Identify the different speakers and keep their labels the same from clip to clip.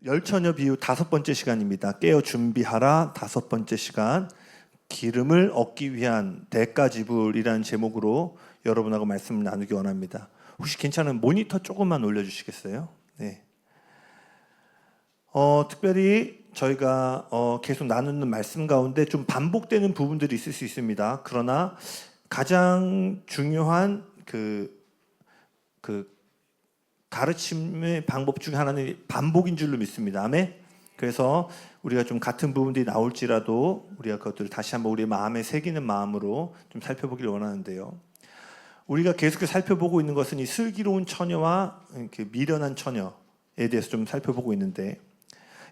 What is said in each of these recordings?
Speaker 1: 열처녀 비유 5번째 시간입니다. 깨어 준비하라 5번째 시간. 기름을 얻기 위한 대가 지불이라는 제목으로 여러분하고 말씀을 나누기 원합니다. 혹시 괜찮은 모니터 조금만 올려주시겠어요? 네. 특별히 저희가 계속 나누는 말씀 가운데 좀 반복되는 부분들이 있을 수 있습니다. 그러나 가장 중요한 그 가르침의 방법 중에 하나는 반복인 줄로 믿습니다. 아멘. 그래서 우리가 좀 같은 부분들이 나올지라도 우리가 그것들을 다시 한번 우리의 마음에 새기는 마음으로 좀 살펴보기를 원하는데요. 우리가 계속해서 살펴보고 있는 것은 이 슬기로운 처녀와 이렇게 미련한 처녀에 대해서 좀 살펴보고 있는데,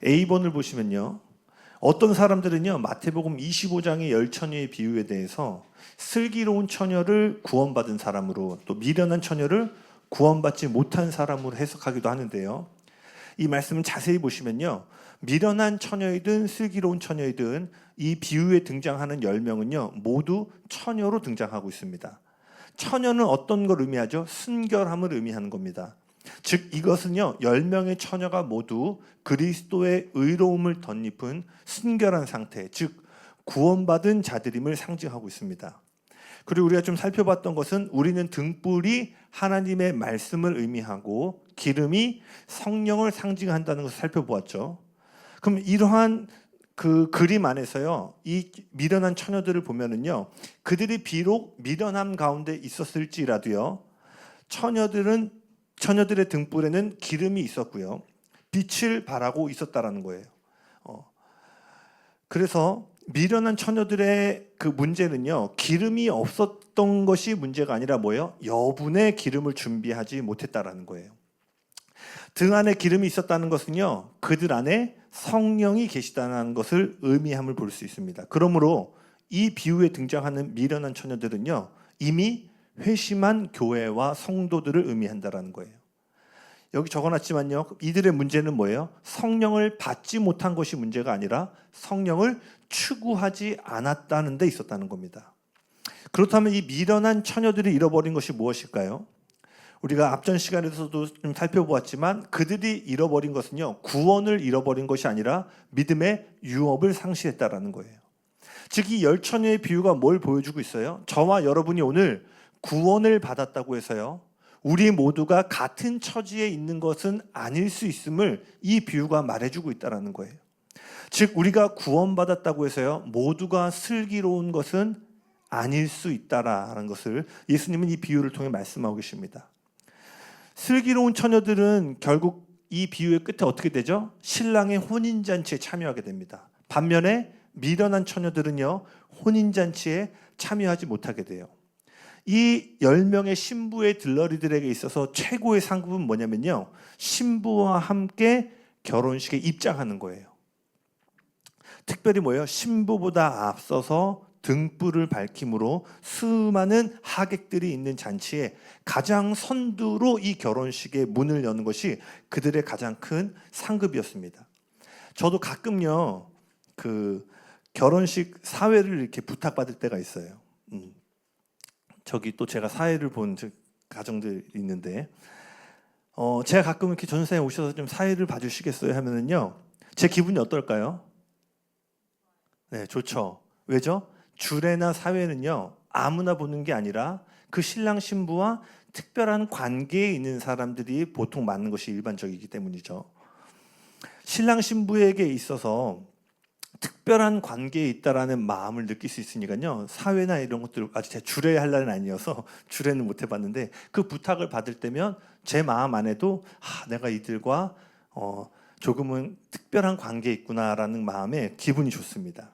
Speaker 1: A번을 보시면요, 어떤 사람들은요 마태복음 25장의 열처녀의 비유에 대해서 슬기로운 처녀를 구원받은 사람으로, 또 미련한 처녀를 구원받지 못한 사람으로 해석하기도 하는데요. 이 말씀을 자세히 보시면요, 미련한 처녀이든 슬기로운 처녀이든 이 비유에 등장하는 10명은요 모두 처녀로 등장하고 있습니다. 처녀는 어떤 걸 의미하죠? 순결함을 의미하는 겁니다. 즉 이것은요 10명의 처녀가 모두 그리스도의 의로움을 덧입은 순결한 상태, 즉 구원받은 자들임을 상징하고 있습니다. 그리고 우리가 좀 살펴봤던 것은 우리는 등불이 하나님의 말씀을 의미하고 기름이 성령을 상징한다는 것을 살펴보았죠. 그럼 이러한 그 그림 안에서요, 이 미련한 처녀들을 보면은요, 그들이 비록 미련함 가운데 있었을지라도요, 처녀들의 등불에는 기름이 있었고요, 빛을 발하고 있었다라는 거예요. 그래서 미련한 처녀들의 그 문제는요, 기름이 없었던 것이 문제가 아니라 뭐예요? 여분의 기름을 준비하지 못했다라는 거예요. 등 안에 기름이 있었다는 것은요, 그들 안에 성령이 계시다는 것을 의미함을 볼 수 있습니다. 그러므로 이 비유에 등장하는 미련한 처녀들은요, 이미 회심한 교회와 성도들을 의미한다라는 거예요. 여기 적어놨지만요, 이들의 문제는 뭐예요? 성령을 받지 못한 것이 문제가 아니라 성령을 추구하지 않았다는 데 있었다는 겁니다. 그렇다면 이 미련한 처녀들이 잃어버린 것이 무엇일까요? 우리가 앞전 시간에서도 좀 살펴보았지만 그들이 잃어버린 것은요, 구원을 잃어버린 것이 아니라 믿음의 유업을 상실했다라는 거예요. 즉 이 열처녀의 비유가 뭘 보여주고 있어요? 저와 여러분이 오늘 구원을 받았다고 해서요, 우리 모두가 같은 처지에 있는 것은 아닐 수 있음을 이 비유가 말해주고 있다는 거예요. 즉 우리가 구원받았다고 해서요 모두가 슬기로운 것은 아닐 수 있다라는 것을 예수님은 이 비유를 통해 말씀하고 계십니다. 슬기로운 처녀들은 결국 이 비유의 끝에 어떻게 되죠? 신랑의 혼인잔치에 참여하게 됩니다. 반면에 미련한 처녀들은요 혼인잔치에 참여하지 못하게 돼요. 이 10명의 신부의 들러리들에게 있어서 최고의 상급은 뭐냐면요, 신부와 함께 결혼식에 입장하는 거예요. 특별히 뭐예요? 신부보다 앞서서 등불을 밝힘으로 수많은 하객들이 있는 잔치에 가장 선두로 이 결혼식의 문을 여는 것이 그들의 가장 큰 상급이었습니다. 저도 가끔요 그 결혼식 사회를 이렇게 부탁받을 때가 있어요. 저기 또 제가 사회를 본 가정들이 있는데, 제가 가끔 이렇게 전사에 오셔서 좀 사회를 봐주시겠어요 하면은요, 제 기분이 어떨까요? 네, 좋죠. 왜죠? 주례나 사회는요 아무나 보는 게 아니라 그 신랑 신부와 특별한 관계에 있는 사람들이 보통 맞는 것이 일반적이기 때문이죠. 신랑 신부에게 있어서 특별한 관계에 있다라는 마음을 느낄 수 있으니까요, 사회나 이런 것들, 아직 제가 주례할 날은 아니어서 주례는 못 해봤는데 그 부탁을 받을 때면 제 마음 안에도 내가 이들과 조금은 특별한 관계에 있구나라는 마음에 기분이 좋습니다.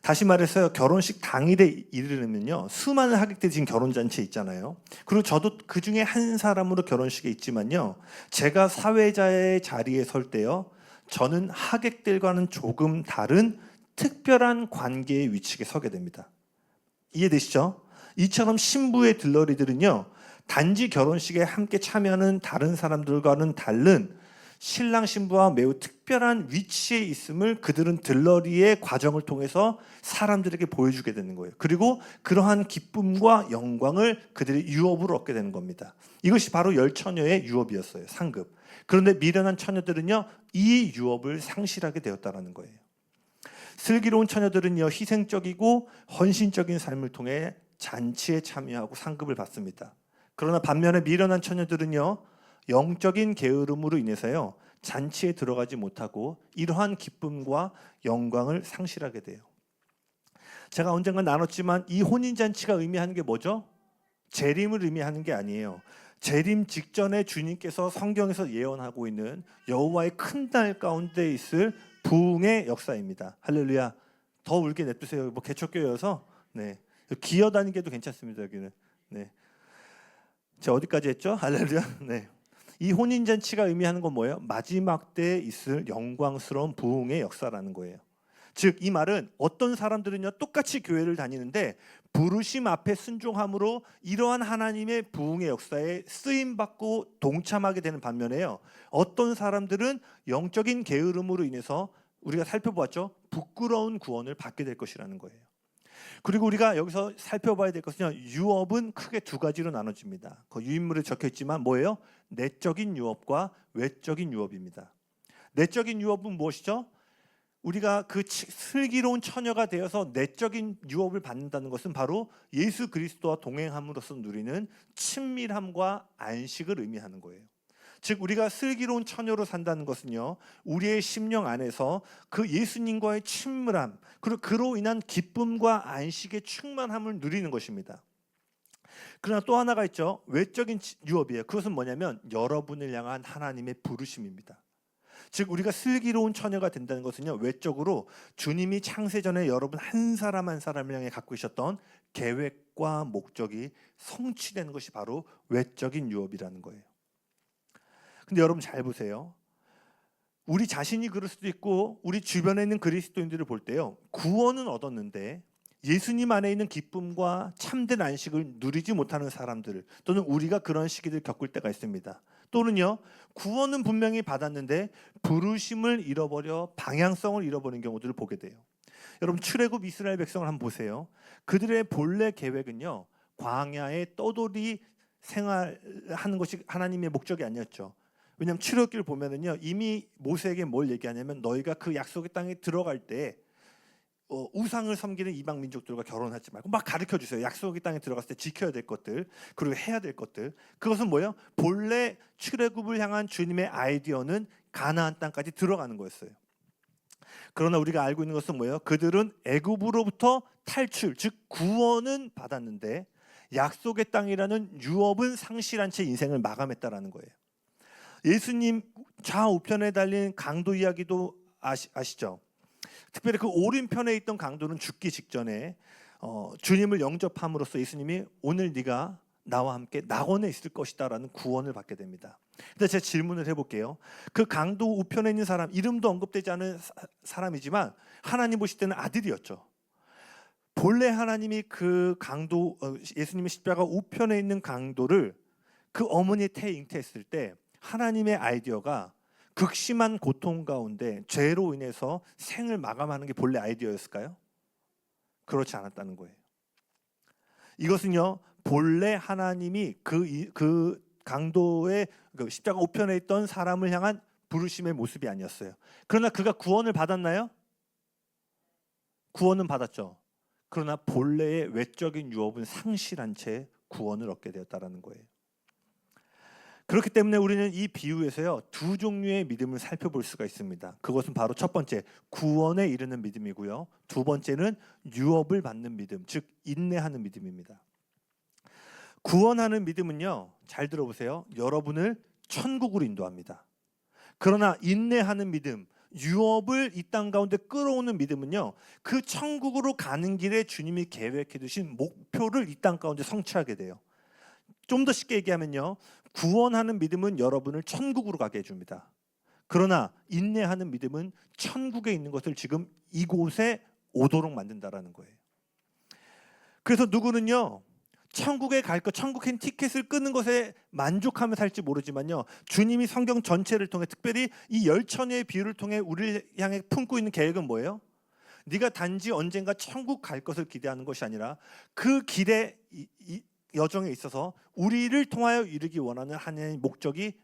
Speaker 1: 다시 말해서 결혼식 당일에 이르면요 수많은 하객들이 지금 결혼잔치에 있잖아요. 그리고 저도 그 중에 한 사람으로 결혼식에 있지만요, 제가 사회자의 자리에 설 때요, 저는 하객들과는 조금 다른 특별한 관계의 위치에 서게 됩니다. 이해되시죠? 이처럼 신부의 들러리들은요 단지 결혼식에 함께 참여하는 다른 사람들과는 다른 신랑 신부와 매우 특별한 위치에 있음을 그들은 들러리의 과정을 통해서 사람들에게 보여주게 되는 거예요. 그리고 그러한 기쁨과 영광을 그들의 유업으로 얻게 되는 겁니다. 이것이 바로 열처녀의 유업이었어요. 상급. 그런데 미련한 처녀들은요, 이 유업을 상실하게 되었다라는 거예요. 슬기로운 처녀들은요, 희생적이고 헌신적인 삶을 통해 잔치에 참여하고 상급을 받습니다. 그러나 반면에 미련한 처녀들은요, 영적인 게으름으로 인해서요, 잔치에 들어가지 못하고 이러한 기쁨과 영광을 상실하게 돼요. 제가 언젠가 나눴지만 이 혼인잔치가 의미하는 게 뭐죠? 재림을 의미하는 게 아니에요. 재림 직전에 주님께서 성경에서 예언하고 있는 여호와의 큰 날 가운데 있을 부흥의 역사입니다. 할렐루야. 더 울게 냅두세요. 뭐 개척교회여서 네. 기어다니게도 괜찮습니다. 여기는. 네. 자, 어디까지 했죠? 할렐루야. 네. 이 혼인잔치가 의미하는 건 뭐예요? 마지막 때에 있을 영광스러운 부흥의 역사라는 거예요. 즉 이 말은 어떤 사람들은요, 똑같이 교회를 다니는데 부르심 앞에 순종함으로 이러한 하나님의 부흥의 역사에 쓰임받고 동참하게 되는 반면에요, 어떤 사람들은 영적인 게으름으로 인해서 우리가 살펴보았죠, 부끄러운 구원을 받게 될 것이라는 거예요. 그리고 우리가 여기서 살펴봐야 될 것은요, 유업은 크게 두 가지로 나눠집니다. 그 유인물에 적혀 있지만 뭐예요? 내적인 유업과 외적인 유업입니다. 내적인 유업은 무엇이죠? 우리가 그 슬기로운 처녀가 되어서 내적인 유업을 받는다는 것은 바로 예수 그리스도와 동행함으로써 누리는 친밀함과 안식을 의미하는 거예요. 즉 우리가 슬기로운 처녀로 산다는 것은요, 우리의 심령 안에서 그 예수님과의 친밀함, 그리고 그로 인한 기쁨과 안식의 충만함을 누리는 것입니다. 그러나 또 하나가 있죠. 외적인 유업이에요. 그것은 뭐냐면 여러분을 향한 하나님의 부르심입니다. 즉 우리가 슬기로운 처녀가 된다는 것은요, 외적으로 주님이 창세전에 여러분 한 사람 한 사람을 향해 갖고 계셨던 계획과 목적이 성취되는 것이 바로 외적인 유업이라는 거예요. 근데 여러분 잘 보세요. 우리 자신이 그럴 수도 있고 우리 주변에 있는 그리스도인들을 볼 때요, 구원은 얻었는데 예수님 안에 있는 기쁨과 참된 안식을 누리지 못하는 사람들, 또는 우리가 그런 시기를 겪을 때가 있습니다. 또는요, 구원은 분명히 받았는데 부르심을 잃어버려 방향성을 잃어버린 경우들을 보게 돼요. 여러분 출애굽 이스라엘 백성을 한번 보세요. 그들의 본래 계획은요, 광야에 떠돌이 생활하는 것이 하나님의 목적이 아니었죠. 왜냐하면 출애굽기를 보면은요, 이미 모세에게 뭘 얘기하냐면 너희가 그 약속의 땅에 들어갈 때 우상을 섬기는 이방 민족들과 결혼하지 말고 막 가르쳐 주세요. 약속의 땅에 들어갔을 때 지켜야 될 것들, 그리고 해야 될 것들. 그것은 뭐예요? 본래 출애굽을 향한 주님의 아이디어는 가나안 땅까지 들어가는 거였어요. 그러나 우리가 알고 있는 것은 뭐예요? 그들은 애굽으로부터 탈출, 즉 구원은 받았는데 약속의 땅이라는 유업은 상실한 채 인생을 마감했다라는 거예요. 예수님 좌우편에 달린 강도 이야기도 아시죠? 특별히 그 오른편에 있던 강도는 죽기 직전에 주님을 영접함으로써 예수님이 오늘 네가 나와 함께 낙원에 있을 것이다 라는 구원을 받게 됩니다. 근데 제가 질문을 해볼게요. 그 강도 우편에 있는 사람, 이름도 언급되지 않은 사람이지만 하나님 보실 때는 아들이었죠. 본래 하나님이 그 강도, 예수님의 십자가 우편에 있는 강도를 그 어머니의 태에 잉태했을 때 하나님의 아이디어가 극심한 고통 가운데 죄로 인해서 생을 마감하는 게 본래 아이디어였을까요? 그렇지 않았다는 거예요. 이것은요, 본래 하나님이 그 강도의 그 십자가 우편에 있던 사람을 향한 부르심의 모습이 아니었어요. 그러나 그가 구원을 받았나요? 구원은 받았죠. 그러나 본래의 외적인 유업은 상실한 채 구원을 얻게 되었다는 거예요. 그렇기 때문에 우리는 이 비유에서요, 두 종류의 믿음을 살펴볼 수가 있습니다. 그것은 바로 첫 번째, 구원에 이르는 믿음이고요. 두 번째는 유업을 받는 믿음, 즉 인내하는 믿음입니다. 구원하는 믿음은요, 잘 들어보세요. 여러분을 천국으로 인도합니다. 그러나 인내하는 믿음, 유업을 이 땅 가운데 끌어오는 믿음은요, 그 천국으로 가는 길에 주님이 계획해 두신 목표를 이 땅 가운데 성취하게 돼요. 좀 더 쉽게 얘기하면요, 구원하는 믿음은 여러분을 천국으로 가게 해줍니다. 그러나 인내하는 믿음은 천국에 있는 것을 지금 이곳에 오도록 만든다라는 거예요. 그래서 누구는요, 천국에 갈 것, 천국행 티켓을 끄는 것에 만족하며 살지 모르지만요, 주님이 성경 전체를 통해, 특별히 이 열처녀의 비유를 통해 우리를 향해 품고 있는 계획은 뭐예요? 네가 단지 언젠가 천국 갈 것을 기대하는 것이 아니라 그 길에 여정에 있어서 우리를 통하여 이루기 원하는 하나님의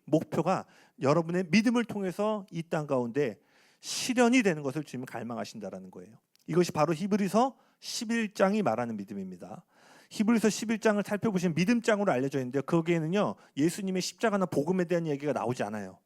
Speaker 1: 목표가 여러분의 믿음을 통해서 이 땅 가운데 실현이 되는 것을 주님은 갈망하신다라는 거예요. 이것이 바로 히브리서 11장이 말하는 믿음입니다. 히브리서 11장을 살펴보시면 믿음장으로 알려져 있는데 거기에는요 예수님의 십자가나 복음에 대한 얘기가 나오지 않아요.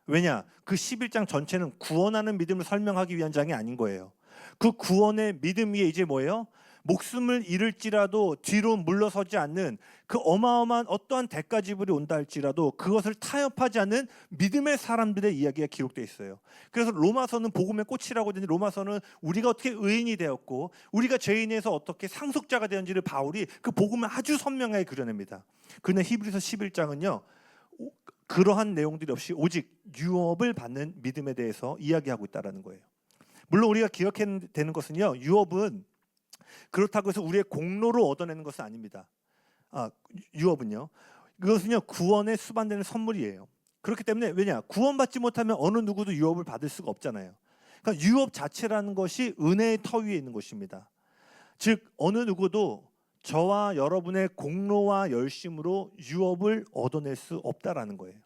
Speaker 1: 왜냐? 그 11장 전체는 구원하는 믿음을 설명하기 위한 장이 아닌 거예요. 그 구원의 믿음 위에 이제 뭐예요? 목숨을 잃을지라도 뒤로 물러서지 않는 그 어마어마한 어떠한 대가 지불이 온다 할지라도 그것을 타협하지 않는 믿음의 사람들의 이야기가 기록되어 있어요. 그래서 로마서는 복음의 꽃이라고 되는 로마서는 우리가 어떻게 의인이 되었고 우리가 죄인에서 어떻게 상속자가 되었는지를 바울이 그 복음을 아주 선명하게 그려냅니다. 그러나 히브리서 11장은요 그러한 내용들이 없이 오직 유업을 받는 믿음에 대해서 이야기하고 있다는 거예요. 물론 우리가 기억해야 되는 것은요 유업은 그렇다고 해서 우리의 공로로 얻어내는 것은 아닙니다. 유업은요. 그것은요 구원에 수반되는 선물이에요. 그렇기 때문에 왜냐? 구원받지 못하면 어느 누구도 유업을 받을 수가 없잖아요. 그러니까 유업 자체라는 것이 은혜의 터 위에 있는 것입니다. 즉 어느 누구도 저와 여러분의 공로와 열심으로 유업을 얻어낼 수 없다라는 거예요.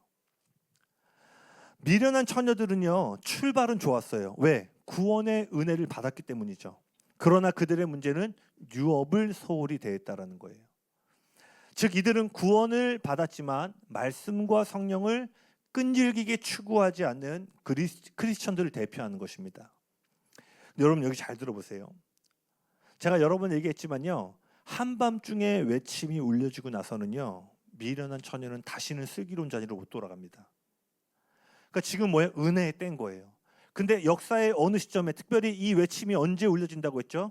Speaker 1: 미련한 처녀들은요 출발은 좋았어요. 왜? 구원의 은혜를 받았기 때문이죠. 그러나 그들의 문제는 유업을 소홀히 대했다라는 거예요. 즉 이들은 구원을 받았지만 말씀과 성령을 끈질기게 추구하지 않는 크리스천들을 대표하는 것입니다. 여러분 여기 잘 들어보세요. 제가 여러 번 얘기했지만요. 한밤중에 외침이 울려지고 나서는요. 미련한 처녀는 다시는 슬기로운 자리로 못 돌아갑니다. 그러니까 지금 뭐예요? 은혜에 뗀 거예요. 근데 역사의 어느 시점에 특별히 이 외침이 언제 울려진다고 했죠?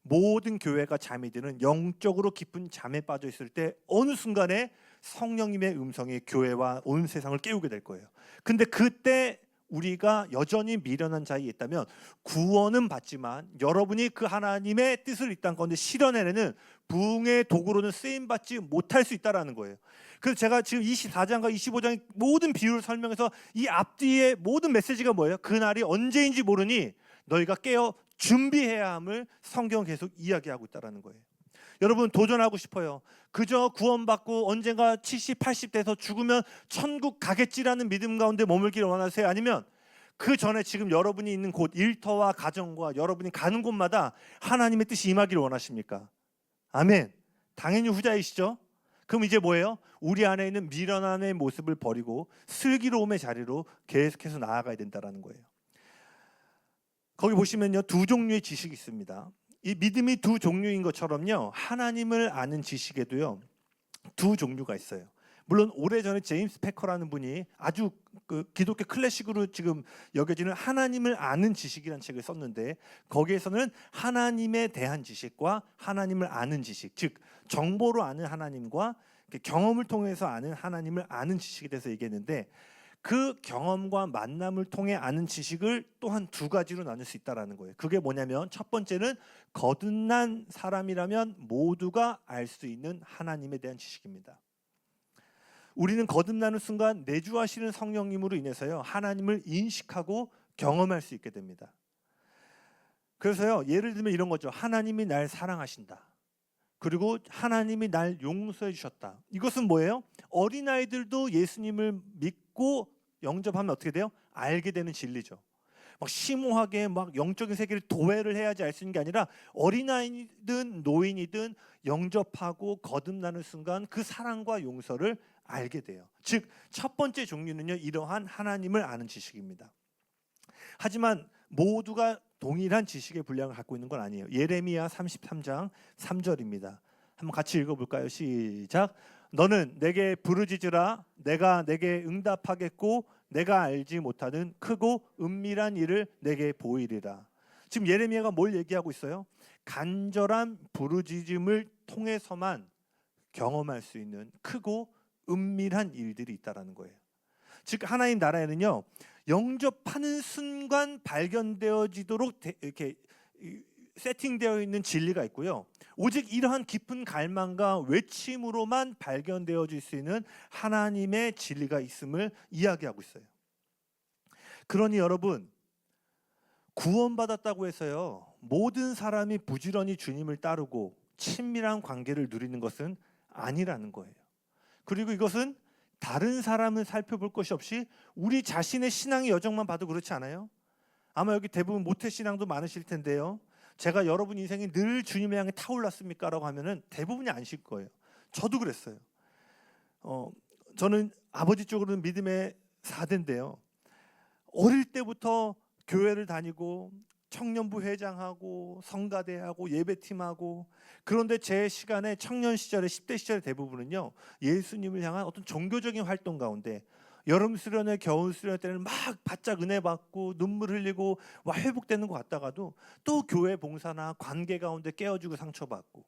Speaker 1: 모든 교회가 잠이 드는 영적으로 깊은 잠에 빠져 있을 때 어느 순간에 성령님의 음성이 교회와 온 세상을 깨우게 될 거예요. 근데 그때 우리가 여전히 미련한 자에 있다면 구원은 받지만 여러분이 그 하나님의 뜻을 이 땅 가운데 실현해내는 부흥의 도구로는 쓰임받지 못할 수 있다는 거예요. 그래서 제가 지금 24장과 25장의 모든 비유를 설명해서 이 앞뒤의 모든 메시지가 뭐예요? 그날이 언제인지 모르니 너희가 깨어 준비해야 함을 성경은 계속 이야기하고 있다는 거예요. 여러분 도전하고 싶어요. 그저 구원받고 언젠가 70, 80 돼서 죽으면 천국 가겠지라는 믿음 가운데 머물기를 원하세요? 아니면 그 전에 지금 여러분이 있는 곳 일터와 가정과 여러분이 가는 곳마다 하나님의 뜻이 임하기를 원하십니까? 아멘. 당연히 후자이시죠? 그럼 이제 뭐예요? 우리 안에 있는 미련함의 모습을 버리고 슬기로움의 자리로 계속해서 나아가야 된다는 거예요. 거기 보시면요 두 종류의 지식이 있습니다. 이 믿음이 두 종류인 것처럼요 하나님을 아는 지식에도요 두 종류가 있어요. 물론 오래전에 제임스 패커라는 분이 아주 그 기독교 클래식으로 지금 여겨지는 하나님을 아는 지식이라는 책을 썼는데 거기에서는 하나님에 대한 지식과 하나님을 아는 지식, 즉 정보로 아는 하나님과 경험을 통해서 아는 하나님을 아는 지식에 대해서 얘기했는데 그 경험과 만남을 통해 아는 지식을 또한 두 가지로 나눌 수 있다는 거예요. 그게 뭐냐면 첫 번째는 거듭난 사람이라면 모두가 알 수 있는 하나님에 대한 지식입니다. 우리는 거듭나는 순간 내주하시는 성령님으로 인해서요 하나님을 인식하고 경험할 수 있게 됩니다. 그래서요 예를 들면 이런 거죠. 하나님이 날 사랑하신다. 그리고 하나님이 날 용서해 주셨다. 이것은 뭐예요? 어린아이들도 예수님을 믿고 영접하면 어떻게 돼요? 알게 되는 진리죠. 막 심오하게 막 영적인 세계를 도회를 해야지 알 수 있는 게 아니라 어린아이든 노인이든 영접하고 거듭나는 순간 그 사랑과 용서를 알게 돼요. 즉 첫 번째 종류는요 이러한 하나님을 아는 지식입니다. 하지만 모두가 동일한 지식의 분량을 갖고 있는 건 아니에요. 예레미야 33장 3절입니다. 한번 같이 읽어볼까요? 시작. 너는 내게 부르짖으라. 내가 내게 응답하겠고 내가 알지 못하는 크고 은밀한 일을 내게 보이리라. 지금 예레미야가 뭘 얘기하고 있어요? 간절한 부르짖음을 통해서만 경험할 수 있는 크고 은밀한 일들이 있다는 거예요. 즉 하나님 나라에는요 영접하는 순간 발견되어지도록 이렇게 세팅되어 있는 진리가 있고요. 오직 이러한 깊은 갈망과 외침으로만 발견되어질 수 있는 하나님의 진리가 있음을 이야기하고 있어요. 그러니 여러분 구원받았다고 해서요 모든 사람이 부지런히 주님을 따르고 친밀한 관계를 누리는 것은 아니라는 거예요. 그리고 이것은 다른 사람을 살펴볼 것이 없이 우리 자신의 신앙의 여정만 봐도 그렇지 않아요? 아마 여기 대부분 모태신앙도 많으실 텐데요. 제가 여러분 인생이 늘 주님을 향해 타올랐습니까? 라고 하면은 대부분이 아니실 거예요. 저도 그랬어요. 저는 아버지 쪽으로는 믿음의 4대인데요. 어릴 때부터 교회를 다니고 청년부 회장하고 성가대하고 예배팀하고, 그런데 제 시간에 청년 시절에 10대 시절의 대부분은요 예수님을 향한 어떤 종교적인 활동 가운데 여름 수련회 겨울 수련회 때는 막 바짝 은혜 받고 눈물 흘리고 와 회복되는 것 같다가도 또 교회 봉사나 관계 가운데 깨어지고 상처받고,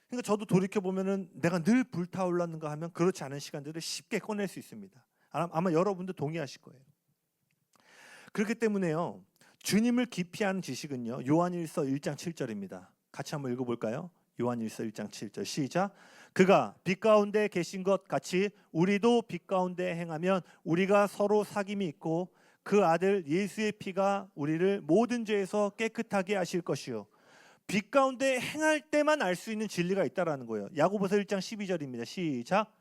Speaker 1: 그러니까 저도 돌이켜보면은 내가 늘 불타올랐는가 하면 그렇지 않은 시간들을 쉽게 꺼낼 수 있습니다. 아마 여러분도 동의하실 거예요. 그렇기 때문에요 주님을 깊이 아는 지식은요 요한일서 1장 7절입니다. 같이 한번 읽어볼까요? 요한일서 1장 7절 시작. 그가 빛 가운데 계신 것 같이 우리도 빛 가운데 행하면 우리가 서로 사귐이 있고 그 아들 예수의 피가 우리를 모든 죄에서 깨끗하게 하실 것이요. 빛 가운데 행할 때만 알 수 있는 진리가 있다라는 거예요. 야고보서 1장 12절입니다. 시작.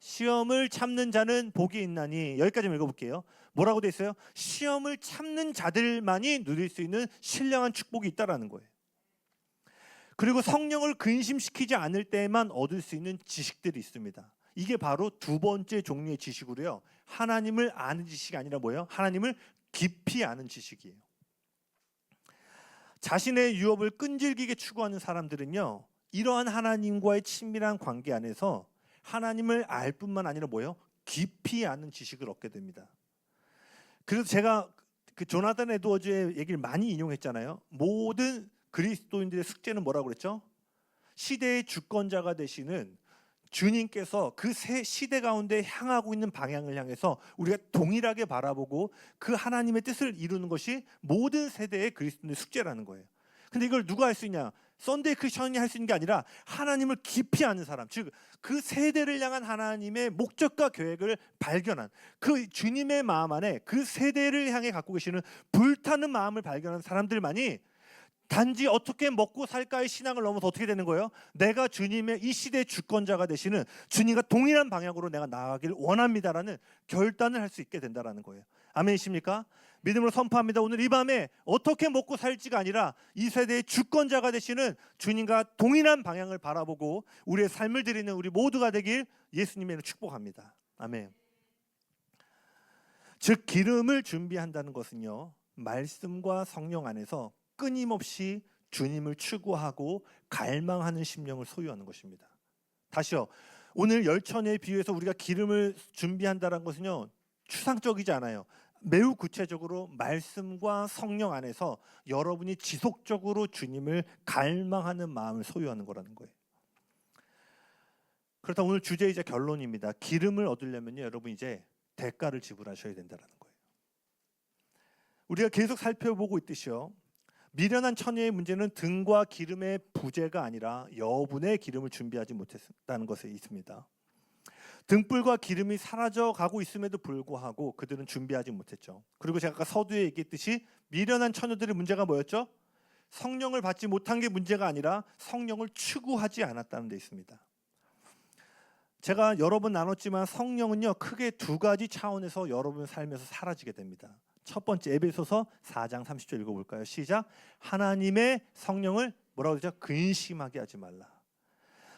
Speaker 1: 시험을 참는 자는 복이 있나니, 여기까지 읽어볼게요. 뭐라고 돼 있어요? 시험을 참는 자들만이 누릴 수 있는 신령한 축복이 있다라는 거예요. 그리고 성령을 근심시키지 않을 때만 얻을 수 있는 지식들이 있습니다. 이게 바로 두 번째 종류의 지식으로요 하나님을 아는 지식이 아니라 뭐예요? 하나님을 깊이 아는 지식이에요. 자신의 유업을 끈질기게 추구하는 사람들은요 이러한 하나님과의 친밀한 관계 안에서 하나님을 알 뿐만 아니라 뭐예요? 깊이 아는 지식을 얻게 됩니다. 그래서 제가 그 조나단 에드워즈의 얘기를 많이 인용했잖아요. 모든 그리스도인들의 숙제는 뭐라고 그랬죠? 시대의 주권자가 되시는 주님께서 그 새 시대 가운데 향하고 있는 방향을 향해서 우리가 동일하게 바라보고 그 하나님의 뜻을 이루는 것이 모든 세대의 그리스도인의 숙제라는 거예요. 근데 이걸 누가 할 수 있냐? 썬데이 크리스천이 할 수 있는 게 아니라 하나님을 깊이 아는 사람, 즉 그 세대를 향한 하나님의 목적과 계획을 발견한, 그 주님의 마음 안에 그 세대를 향해 갖고 계시는 불타는 마음을 발견한 사람들만이 단지 어떻게 먹고 살까의 신앙을 넘어서 어떻게 되는 거예요? 내가 주님의 이 시대의 주권자가 되시는 주님과 동일한 방향으로 내가 나아가기를 원합니다라는 결단을 할 수 있게 된다는 거예요. 아멘이십니까? 믿음으로 선포합니다. 오늘 이 밤에 어떻게 먹고 살지가 아니라 이 세대의 주권자가 되시는 주님과 동일한 방향을 바라보고 우리의 삶을 드리는 우리 모두가 되길 예수님의 이름으로 축복합니다. 아멘. 즉 기름을 준비한다는 것은요 말씀과 성령 안에서 끊임없이 주님을 추구하고 갈망하는 심령을 소유하는 것입니다. 다시요. 오늘 열천에 비유해서 우리가 기름을 준비한다는 것은요 추상적이지 않아요. 매우 구체적으로 말씀과 성령 안에서 여러분이 지속적으로 주님을 갈망하는 마음을 소유하는 거라는 거예요. 그렇다 오늘 주제이자 결론입니다. 기름을 얻으려면요 여러분 이제 대가를 지불하셔야 된다는 거예요. 우리가 계속 살펴보고 있듯이요 미련한 처녀의 문제는 등과 기름의 부재가 아니라 여분의 기름을 준비하지 못했다는 것에 있습니다. 등불과 기름이 사라져 가고 있음에도 불구하고 그들은 준비하지 못했죠. 그리고 제가 아까 서두에 얘기했듯이 미련한 처녀들의 문제가 뭐였죠? 성령을 받지 못한 게 문제가 아니라 성령을 추구하지 않았다는 데 있습니다. 제가 여러 번 나눴지만 성령은요 크게 두 가지 차원에서 여러분 삶에서 사라지게 됩니다. 첫 번째 에베소서 4장 30절 읽어볼까요? 시작. 하나님의 성령을 뭐라고 그러죠? 근심하게 하지 말라.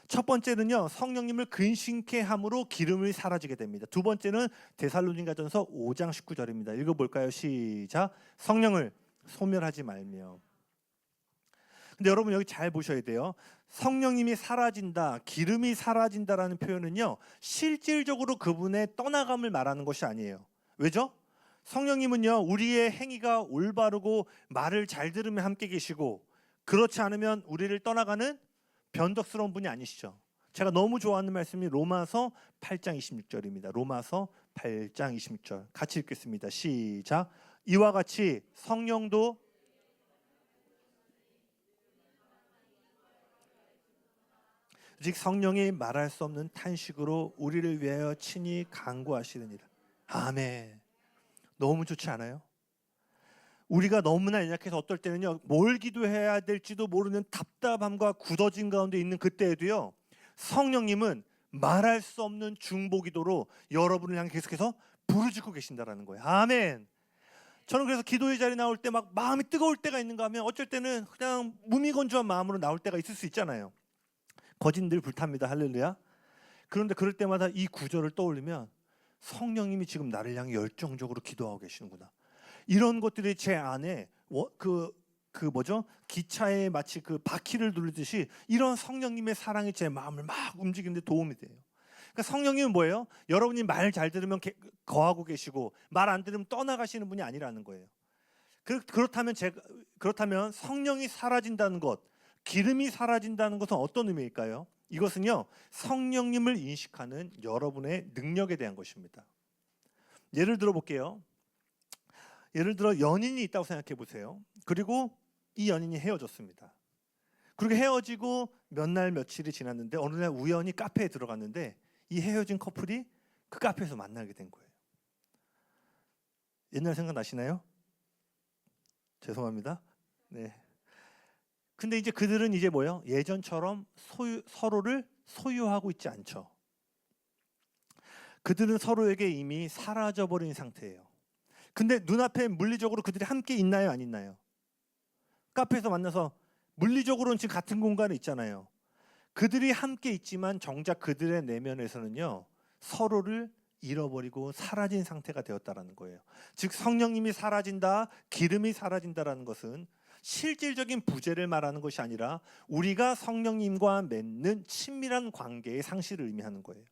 Speaker 1: 첫 번째는요 성령님을 근심케 함으로 기름이 사라지게 됩니다. 두 번째는 데살로니가전서 5장 19절입니다. 읽어볼까요? 시작. 성령을 소멸하지 말며. 근데 여러분 여기 잘 보셔야 돼요. 성령님이 사라진다, 기름이 사라진다라는 표현은요 실질적으로 그분의 떠나감을 말하는 것이 아니에요. 왜죠? 성령님은요 우리의 행위가 올바르고 말을 잘 들으면 함께 계시고 그렇지 않으면 우리를 떠나가는 변덕스러운 분이 아니시죠. 제가 너무 좋아하는 말씀이 로마서 8장 26절입니다. 로마서 8장 26절 같이 읽겠습니다. 시작. 이와 같이 성령도 즉 성령이 말할 수 없는 탄식으로 우리를 위하여 친히 간구하시느니라. 아멘. 너무 좋지 않아요? 우리가 너무나 연약해서 어떨 때는요 뭘 기도해야 될지도 모르는 답답함과 굳어진 가운데 있는 그때에도요 성령님은 말할 수 없는 중보기도로 여러분을 향해 계속해서 부르짖고 계신다라는 거예요. 아멘. 저는 그래서 기도의 자리에 나올 때 막 마음이 뜨거울 때가 있는가 하면 어쩔 때는 그냥 무미건조한 마음으로 나올 때가 있을 수 있잖아요. 거진들 불탑니다. 할렐루야. 그런데 그럴 때마다 이 구절을 떠올리면 성령님이 지금 나를 향해 열정적으로 기도하고 계시는구나. 이런 것들이 제 안에 기차에 마치 그 바퀴를 누르듯이 이런 성령님의 사랑이 제 마음을 막 움직이는데 도움이 돼요. 그러니까 성령님은 뭐예요? 여러분이 말 잘 들으면 거하고 계시고 말 안 들으면 떠나가시는 분이 아니라는 거예요. 그렇다면 성령이 사라진다는 것, 기름이 사라진다는 것은 어떤 의미일까요? 이것은요, 성령님을 인식하는 여러분의 능력에 대한 것입니다. 예를 들어 볼게요. 예를 들어 연인이 있다고 생각해 보세요. 그리고 이 연인이 헤어졌습니다. 그리고 헤어지고 몇 날 며칠이 지났는데 어느 날 우연히 카페에 들어갔는데 이 헤어진 커플이 그 카페에서 만나게 된 거예요. 옛날 생각나시나요? 죄송합니다. 네. 근데 이제 그들은 이제 뭐예요? 예전처럼 서로를 소유하고 있지 않죠. 그들은 서로에게 이미 사라져버린 상태예요. 근데 눈앞에 물리적으로 그들이 함께 있나요? 안 있나요? 카페에서 만나서 물리적으로는 지금 같은 공간에 있잖아요. 그들이 함께 있지만 정작 그들의 내면에서는요, 서로를 잃어버리고 사라진 상태가 되었다라는 거예요. 즉 성령님이 사라진다, 기름이 사라진다라는 것은 실질적인 부재를 말하는 것이 아니라 우리가 성령님과 맺는 친밀한 관계의 상실을 의미하는 거예요.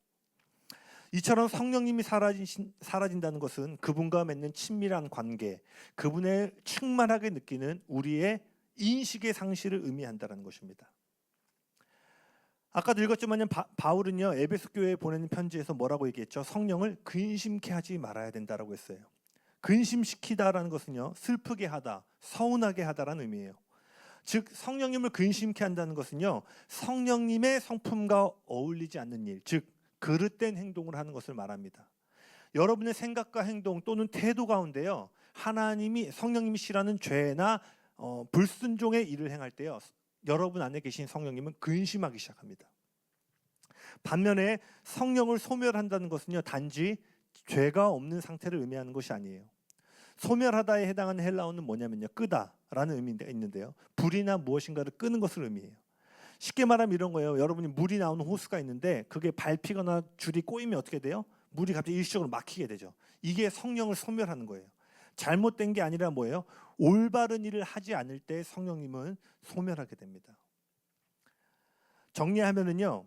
Speaker 1: 이처럼 성령님이 사라진다는 것은 그분과 맺는 친밀한 관계, 그분을 충만하게 느끼는 우리의 인식의 상실을 의미한다는 것입니다. 아까도 읽었지만 바울은요, 에베소 교회에 보내는 편지에서 뭐라고 얘기했죠? 성령을 근심케 하지 말아야 된다라고 했어요. 근심시키다라는 것은요, 슬프게 하다, 서운하게 하다라는 의미예요. 즉 성령님을 근심케 한다는 것은요, 성령님의 성품과 어울리지 않는 일, 즉 그릇된 행동을 하는 것을 말합니다. 여러분의 생각과 행동 또는 태도 가운데요, 성령님이 싫어하는 죄나 불순종의 일을 행할 때요, 여러분 안에 계신 성령님은 근심하기 시작합니다. 반면에 성령을 소멸한다는 것은요, 단지 죄가 없는 상태를 의미하는 것이 아니에요. 소멸하다에 해당하는 헬라어는 뭐냐면요, 끄다라는 의미가 있는데요, 불이나 무엇인가를 끄는 것을 의미해요. 쉽게 말하면 이런 거예요. 여러분이 물이 나오는 호스가 있는데 그게 밟히거나 줄이 꼬이면 어떻게 돼요? 물이 갑자기 일시적으로 막히게 되죠. 이게 성령을 소멸하는 거예요. 잘못된 게 아니라 뭐예요? 올바른 일을 하지 않을 때 성령님은 소멸하게 됩니다. 정리하면은요,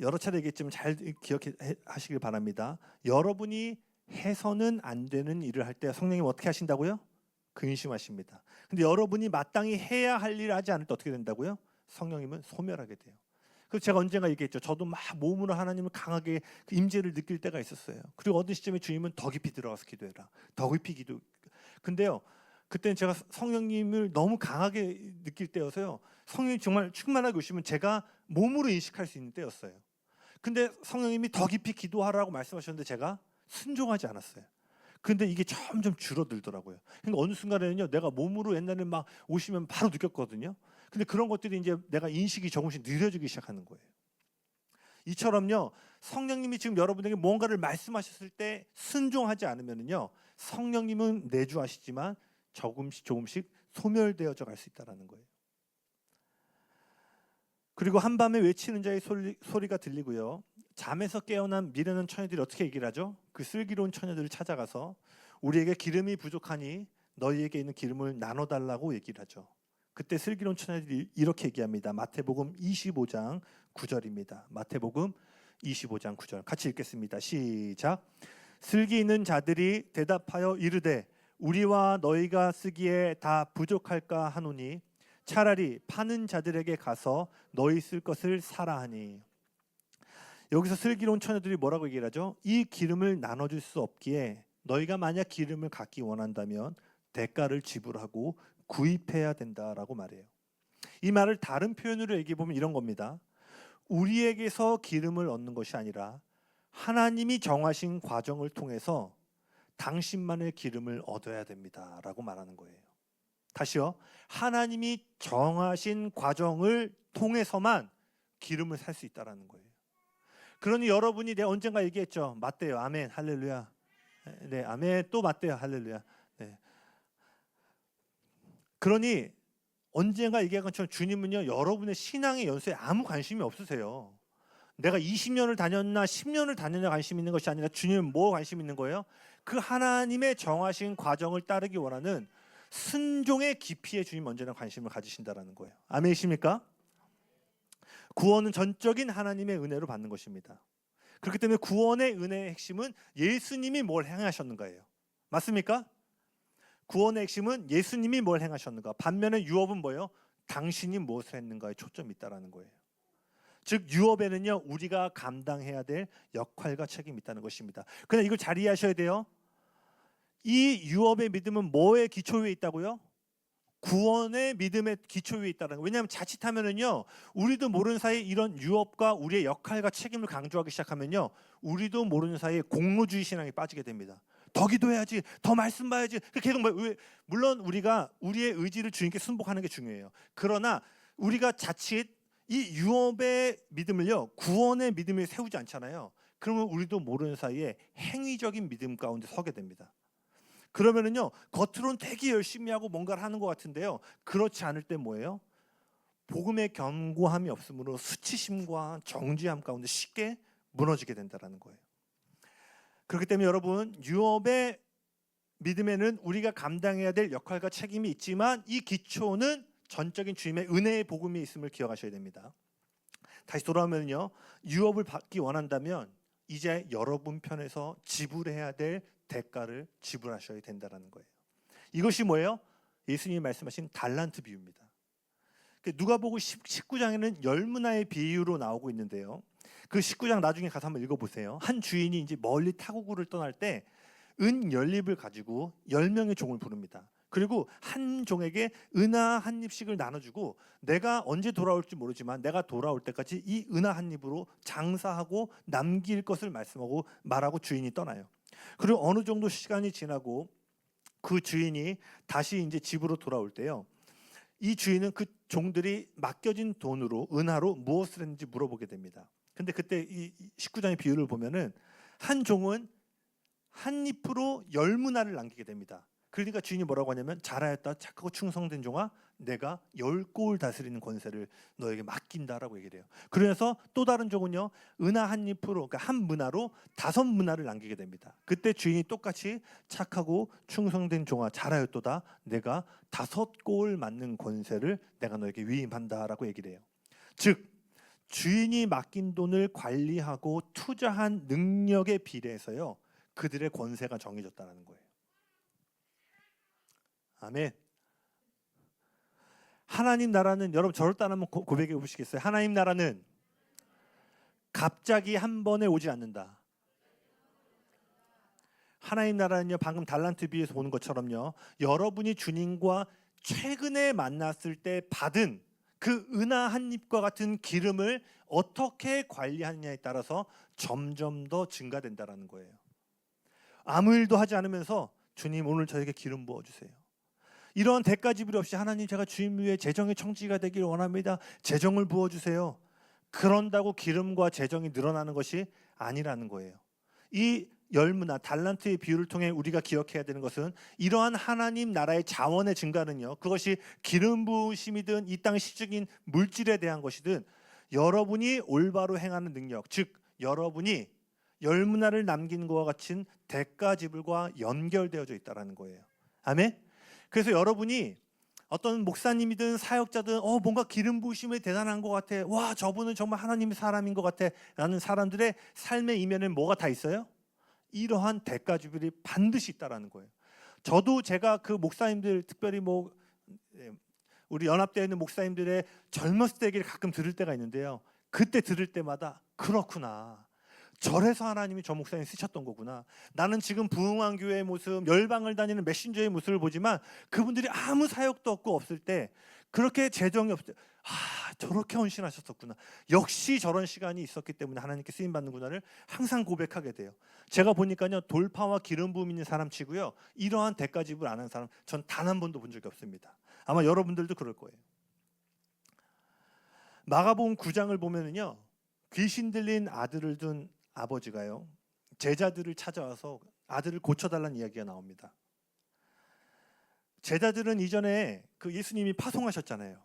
Speaker 1: 여러 차례 얘기했지만 잘 기억하시길 바랍니다. 여러분이 해서는 안 되는 일을 할 때 성령님 어떻게 하신다고요? 근심하십니다. 근데 여러분이 마땅히 해야 할 일을 하지 않을 때 어떻게 된다고요? 성령님은 소멸하게 돼요. 그래서 제가 언젠가 얘기했죠. 저도 막 몸으로 하나님을 강하게 그 임재를 느낄 때가 있었어요. 그리고 어느 시점에 주님은 더 깊이 들어가서 기도해라. 더 깊이 기도. 근데요, 그때는 제가 성령님을 너무 강하게 느낄 때여서요, 성령이 정말 충만하게 오시면 제가 몸으로 인식할 수 있는 때였어요. 근데 성령님이 더 깊이 기도하라고 말씀하셨는데 제가 순종하지 않았어요. 근데 이게 점점 줄어들더라고요. 그러니까 어느 순간에는요, 내가 몸으로 옛날에 막 오시면 바로 느꼈거든요. 근데 그런 것들이 이제 내가 인식이 조금씩 느려지기 시작하는 거예요. 이처럼요, 성령님이 지금 여러분에게 뭔가를 말씀하셨을 때 순종하지 않으면요, 성령님은 내주하시지만 조금씩 소멸되어져 갈 수 있다는 거예요. 그리고 한밤에 외치는 자의 소리가 들리고요, 잠에서 깨어난 미련한 처녀들이 어떻게 얘기를 하죠? 그 슬기로운 처녀들을 찾아가서 우리에게 기름이 부족하니 너희에게 있는 기름을 나눠달라고 얘기를 하죠. 그때 슬기로운 처녀들이 이렇게 얘기합니다. 마태복음 25장 9절입니다. 마태복음 25장 9절 같이 읽겠습니다. 시작. 슬기 있는 자들이 대답하여 이르되 우리와 너희가 쓰기에 다 부족할까 하노니 차라리 파는 자들에게 가서 너희 쓸 것을 사라 하니. 여기서 슬기로운 처녀들이 뭐라고 얘기를 하죠? 이 기름을 나눠줄 수 없기에 너희가 만약 기름을 갖기 원한다면 대가를 지불하고 구입해야 된다라고 말해요. 이 말을 다른 표현으로 얘기해 보면 이런 겁니다. 우리에게서 기름을 얻는 것이 아니라 하나님이 정하신 과정을 통해서 당신만의 기름을 얻어야 됩니다라고 말하는 거예요. 다시요. 하나님이 정하신 과정을 통해서만 기름을 살 수 있다라는 거예요. 그러니 여러분이 내가 언젠가 얘기했죠. 맞대요. 아멘. 할렐루야. 네, 아멘. 또 맞대요. 할렐루야. 네. 그러니 언젠가 얘기한 것처럼 주님은요, 여러분의 신앙의 연수에 아무 관심이 없으세요. 내가 20년을 다녔나 10년을 다녔나 관심 있는 것이 아니라 주님은 뭐 관심 있는 거예요? 그 하나님의 정하신 과정을 따르기 원하는 순종의 깊이에 주님 언제나 관심을 가지신다라는 거예요. 아멘이십니까? 구원은 전적인 하나님의 은혜로 받는 것입니다. 그렇기 때문에 구원의 은혜의 핵심은 예수님이 뭘 행하셨는가예요. 맞습니까? 구원의 핵심은 예수님이 뭘 행하셨는가. 반면에 유업은 뭐예요? 당신이 무엇을 했는가에 초점이 있다는 거예요. 즉 유업에는요, 우리가 감당해야 될 역할과 책임이 있다는 것입니다. 그러나 이걸 잘 이해하셔야 돼요. 이 유업의 믿음은 뭐의 기초 위에 있다고요? 구원의 믿음의 기초 위에 있다는 거예요. 왜냐하면 자칫하면은요, 우리도 모르는 사이에 이런 유업과 우리의 역할과 책임을 강조하기 시작하면요, 우리도 모르는 사이에 공로주의 신앙에 빠지게 됩니다. 더 기도해야지, 더 말씀 봐야지. 계속 물론 우리가 우리의 의지를 주님께 순복하는 게 중요해요. 그러나 우리가 자칫 이 유업의 믿음을요, 구원의 믿음에 세우지 않잖아요. 그러면 우리도 모르는 사이에 행위적인 믿음 가운데 서게 됩니다. 그러면은요, 겉으로는 되게 열심히 하고 뭔가를 하는 것 같은데요, 그렇지 않을 때 뭐예요? 복음의 견고함이 없으므로 수치심과 정죄함 가운데 쉽게 무너지게 된다는 거예요. 그렇기 때문에 여러분, 유업의 믿음에는 우리가 감당해야 될 역할과 책임이 있지만 이 기초는 전적인 주님의 은혜의 복음이 있음을 기억하셔야 됩니다. 다시 돌아오면요, 유업을 받기 원한다면 이제 여러분 편에서 지불해야 될 대가를 지불하셔야 된다는 거예요. 이것이 뭐예요? 예수님이 말씀하신 달란트 비유입니다. 누가복음 19장에는 열문화의 비유로 나오고 있는데요, 그 19장 나중에 가서 한번 읽어보세요. 한 주인이 이제 멀리 타국을 떠날 때 은 연립을 가지고 10명의 종을 부릅니다. 그리고 한 종에게 은하 한 입씩을 나눠주고 내가 언제 돌아올지 모르지만 내가 돌아올 때까지 이 은하 한 입으로 장사하고 남길 것을 말하고 주인이 떠나요. 그리고 어느 정도 시간이 지나고 그 주인이 다시 이제 집으로 돌아올 때요, 이 주인은 그 종들이 맡겨진 돈으로, 은하로 무엇을 했는지 물어보게 됩니다. 근데 그때 이 19장의 비유를 보면은 한 종은 한 잎으로 10문화를 남기게 됩니다. 그러니까 주인이 뭐라고 하냐면, 잘하였다 착하고 충성된 종아, 내가 10골 다스리는 권세를 너에게 맡긴다라고 얘기를 해요. 그래서 또 다른 종은요, 은하 한 잎으로, 그러니까 한 문화로 5문화를 남기게 됩니다. 그때 주인이 똑같이 착하고 충성된 종아, 잘하였도다, 내가 5골 맡는 권세를 내가 너에게 위임한다라고 얘기를 해요. 즉 주인이 맡긴 돈을 관리하고 투자한 능력에 비례해서요, 그들의 권세가 정해졌다는 거예요. 아멘. 하나님 나라는, 여러분 저를 따르면 고백해 보시겠어요? 하나님 나라는 갑자기 한 번에 오지 않는다. 하나님 나라는요, 방금 달란트 비유에서 보는 것처럼요, 여러분이 주님과 최근에 만났을 때 받은 그 은하 한 입과 같은 기름을 어떻게 관리하느냐에 따라서 점점 더 증가된다는 거예요. 아무 일도 하지 않으면서 주님 오늘 저에게 기름 부어주세요. 이러한 대가 지불 없이 하나님 제가 주님 위에 재정의 청지기가 되기를 원합니다. 재정을 부어주세요. 그런다고 기름과 재정이 늘어나는 것이 아니라는 거예요. 이 열무나 달란트의 비유를 통해 우리가 기억해야 되는 것은 이러한 하나님 나라의 자원의 증가는요, 그것이 기름 부으심이든 이 땅의 시적인 물질에 대한 것이든 여러분이 올바로 행하는 능력, 즉 여러분이 열문화를 남긴 것과 같은 대가 지불과 연결되어져 있다는 거예요. 아멘. 그래서 여러분이 어떤 목사님이든 사역자든 뭔가 기름 부으심이 대단한 것 같아, 와 저분은 정말 하나님의 사람인 것 같아 라는 사람들의 삶의 이면에 뭐가 다 있어요? 이러한 대가 지불이 반드시 있다는 거예요. 저도 제가 그 목사님들, 특별히 우리 연합대에 있는 목사님들의 젊었을 때 얘기를 가끔 들을 때가 있는데요, 그때 들을 때마다 그렇구나, 저래서 하나님이 저 목사님 쓰셨던 거구나. 나는 지금 부흥한 교회의 모습, 열방을 다니는 메신저의 모습을 보지만 그분들이 아무 사역도 없고 없을 때, 그렇게 재정이 없을 때, 저렇게 헌신하셨었구나, 역시 저런 시간이 있었기 때문에 하나님께 쓰임받는구나를 항상 고백하게 돼요. 제가 보니까요, 돌파와 기름 부음 있는 사람 치고요, 이러한 대가 지불 안 한 사람 전 단 한 번도 본 적이 없습니다. 아마 여러분들도 그럴 거예요. 마가복음 9장을 보면은요, 귀신 들린 아들을 둔 아버지가요, 제자들을 찾아와서 아들을 고쳐달라는 이야기가 나옵니다. 제자들은 이전에 그 예수님이 파송하셨잖아요.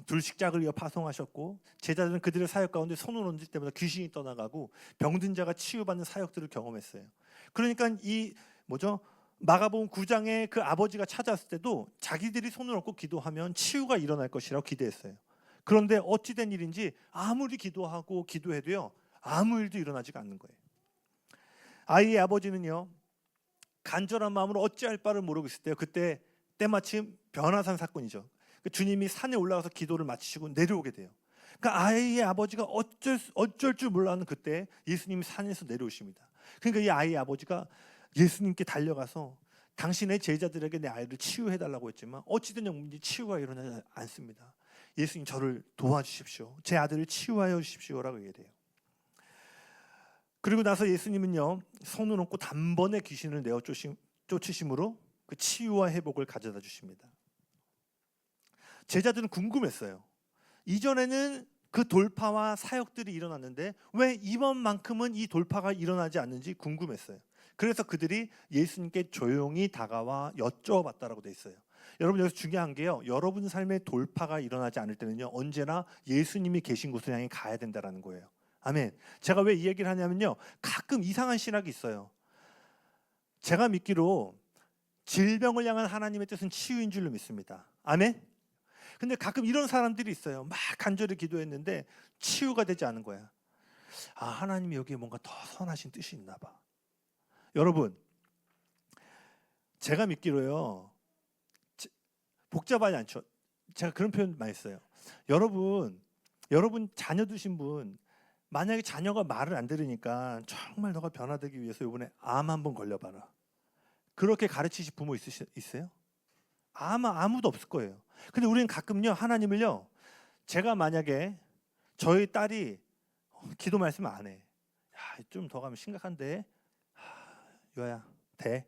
Speaker 1: 둘식짝을 이어 파송하셨고, 제자들은 그들의 사역 가운데 손을 얹을 때마다 귀신이 떠나가고 병든 자가 치유받는 사역들을 경험했어요. 그러니까 이 마가복음 9장에 그 아버지가 찾아왔을 때도 자기들이 손을 얹고 기도하면 치유가 일어날 것이라고 기대했어요. 그런데 어찌된 일인지 아무리 기도하고 기도해도요, 아무 일도 일어나지가 않는 거예요. 아이의 아버지는요, 간절한 마음으로 어찌할 바를 모르고 있을 때요, 그때 때마침 변화산 사건이죠. 주님이 산에 올라가서 기도를 마치시고 내려오게 돼요. 그러니까 아이의 아버지가 어쩔 줄 몰라하는 그때 예수님이 산에서 내려오십니다. 그러니까 이 아이의 아버지가 예수님께 달려가서 당신의 제자들에게 내 아이를 치유해달라고 했지만 어찌된 영문인지 치유가 일어나지 않습니다. 예수님, 저를 도와주십시오. 제 아들을 치유하여 주십시오라고 얘기해요. 그리고 나서 예수님은요, 손을 얹고 단번에 귀신을 내어 쫓으심으로 그 치유와 회복을 가져다 주십니다. 제자들은 궁금했어요. 이전에는 그 돌파와 사역들이 일어났는데 왜 이번만큼은 이 돌파가 일어나지 않는지 궁금했어요. 그래서 그들이 예수님께 조용히 다가와 여쭤봤다라고 돼 있어요. 여러분, 여기서 중요한 게요, 여러분 삶에 돌파가 일어나지 않을 때는요, 언제나 예수님이 계신 곳을 향해 가야 된다는 거예요. 아멘. 제가 왜 이 얘기를 하냐면요, 가끔 이상한 신학이 있어요. 제가 믿기로 질병을 향한 하나님의 뜻은 치유인 줄로 믿습니다. 아멘. 근데 가끔 이런 사람들이 있어요. 막 간절히 기도했는데 치유가 되지 않은 거야. 아, 하나님이 여기에 뭔가 더 선하신 뜻이 있나 봐. 여러분, 제가 믿기로요, 복잡하지 않죠. 제가 그런 표현 많이 써요. 여러분 자녀 두신 분, 만약에 자녀가 말을 안 들으니까 정말 너가 변화되기 위해서 이번에 암 한번 걸려봐라, 그렇게 가르치실 부모 있어요? 아마 아무도 없을 거예요. 근데 우리는 가끔요, 하나님을요, 제가 만약에 저희 딸이 기도 말씀 안 해. 야, 좀 더 가면 심각한데. 유아야, 돼.